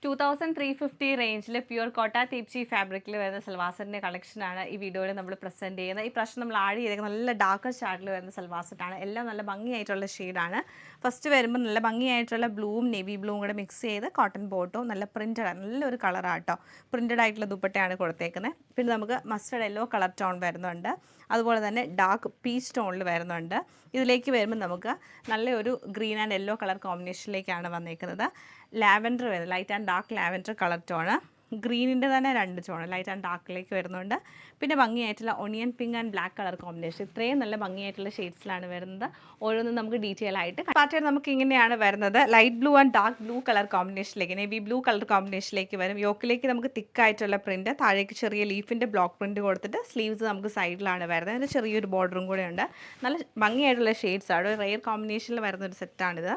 2350 റേഞ്ചിൽ പ്യുവർ കോട്ട തീപ്ചി ഫാബ്രിക്കിൽ വരുന്ന സൽവാസറിൻ്റെ കളക്ഷനാണ് ഈ വീഡിയോയിൽ നമ്മൾ പ്രസൻറ്റ് ചെയ്യുന്നത്. ഈ പ്രാവശ്യം നമ്മൾ ആഡ് ചെയ്തേക്കുന്നത് നല്ല ഡാർക്ക് ഷാഡിൽ വരുന്ന സൽവാസറാണ്. എല്ലാം നല്ല ഭംഗിയായിട്ടുള്ള ഷെയ്ഡാണ്. ഫസ്റ്റ് വരുമ്പോൾ നല്ല ഭംഗിയായിട്ടുള്ള ബ്ലൂവും നേവി ബ്ലൂവും കൂടെ മിക്സ് ചെയ്ത് കോട്ടൺ ബോട്ടും നല്ല പ്രിൻറ്റഡ് നല്ലൊരു കളറാട്ടോ. പ്രിൻറ്റഡ് ആയിട്ടുള്ള ദുപ്പട്ടയാണ് കൊടുത്തേക്കുന്നത്. പിന്നെ നമുക്ക് മസ്റ്റർഡ് യെല്ലോ കളർ ടോൺ വരുന്നുണ്ട്. അതുപോലെ തന്നെ ഡാർക്ക് പീച്ച് ടോണിൽ വരുന്നുണ്ട്. ഇതിലേക്ക് വരുമ്പോൾ നമുക്ക് നല്ലൊരു ഗ്രീൻ ആൻഡ് യെല്ലോ കളർ കോമ്പിനേഷനിലേക്കാണ് വന്നേക്കുന്നത്. ലാവൻഡർ വരുന്നത് light and dark lavender colour tone, ഗ്രീനിൻ്റെ തന്നെ 2 ടോണ് ലൈറ്റ് ആൻഡ് ഡാർക്കിലേക്ക് വരുന്നുണ്ട്. പിന്നെ ഭംഗിയായിട്ടുള്ള onion pink and black colour combination. ഇത്രയും നല്ല ഭംഗിയായിട്ടുള്ള ഷെയ്ഡ്സിലാണ് വരുന്നത്. ഓരോന്നും നമുക്ക് ഡീറ്റെയിൽ ആയിട്ട് പാറ്റേൺ നമുക്ക് ഇങ്ങനെയാണ് വരുന്നത്. Light blue and dark blue colour കോമ്പിനേഷനിലേക്ക്, നേവി ബ്ലൂ കളർ കോമ്പിനേഷനിലേക്ക് വരും. യോക്കിലേക്ക് നമുക്ക് തിക്കായിട്ടുള്ള പ്രിൻറ്റ്, താഴേക്ക് ചെറിയ ലീഫിൻ്റെ ബ്ലോക്ക് പ്രിൻറ്റ് കൊടുത്തിട്ട് സ്ലീവ്സ് നമുക്ക് സൈഡിലാണ് വരുന്നത്. അതിന് ചെറിയൊരു ബോർഡറും കൂടെ ഉണ്ട്. നല്ല ഭംഗിയായിട്ടുള്ള ഷെയ്ഡ്സാണ്. റെയർ കോമ്പിനേഷനിൽ വരുന്ന ഒരു സെറ്റാണിത്.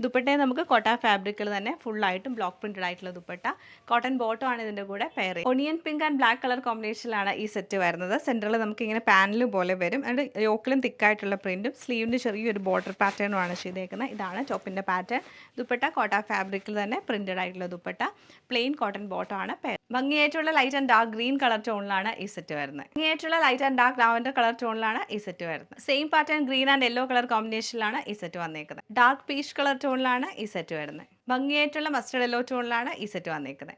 ദുപ്പട്ടയെ നമുക്ക് കോട്ട ഫാബ്രിക്കിൽ തന്നെ ഫുള്ളായിട്ടും ബ്ലോക്ക് പ്രിൻറ്റഡ് ആയിട്ടുള്ള ദുപ്പട്ട. കോട്ടൺ ബോട്ടം ആണ് ഇതിൻ്റെ കൂടെ pair. Onion pink and black colour കോമ്പിനേഷനിലാണ് ഈ സെറ്റ് വരുന്നത്. സെൻറ്ററിൽ നമുക്ക് ഇങ്ങനെ പാനൽ പോലെ വരും. അതിൻ്റെ യോക്കിലും തിക്കായിട്ടുള്ള പ്രിൻറ്റും സ്ലീവിൻ്റെ ചെറിയൊരു ബോർഡർ പാറ്റേണുമാണ് ചെയ്തേക്കുന്നത്. ഇതാണ് ടോപ്പിൻ്റെ പാറ്റേൺ. ദുപ്പട്ട കോട്ട ഫാബ്രിക്കിൽ തന്നെ പ്രിൻറ്റഡ് ആയിട്ടുള്ള ദുപ്പട്ട, പ്ലെയിൻ കോട്ടൺ ബോട്ടം ആണ് പെയർ. ഭംഗിയായിട്ടുള്ള light and dark green colour ടോണിലാണ് ഈ സെറ്റ് വരുന്നത്. ഭംഗിയായിട്ടുള്ള light and dark lavender colour ടോണിലാണ് ഈ സെറ്റ് വരുന്നത്. Same pattern green and yellow colour കോമ്പിനേഷനിലാണ് ഈ സെറ്റ് വന്നേക്കുന്നത്. ഡാർക്ക് പീച്ച് കളർ ടോണിലാണ് ഈ സെറ്റ് വരുന്നത്. ഭംഗിയായിട്ടുള്ള മസ്റ്റർഡ് യെല്ലോ ടോണിലാണ് ഈ സെറ്റ് വന്നേക്കുന്നത്.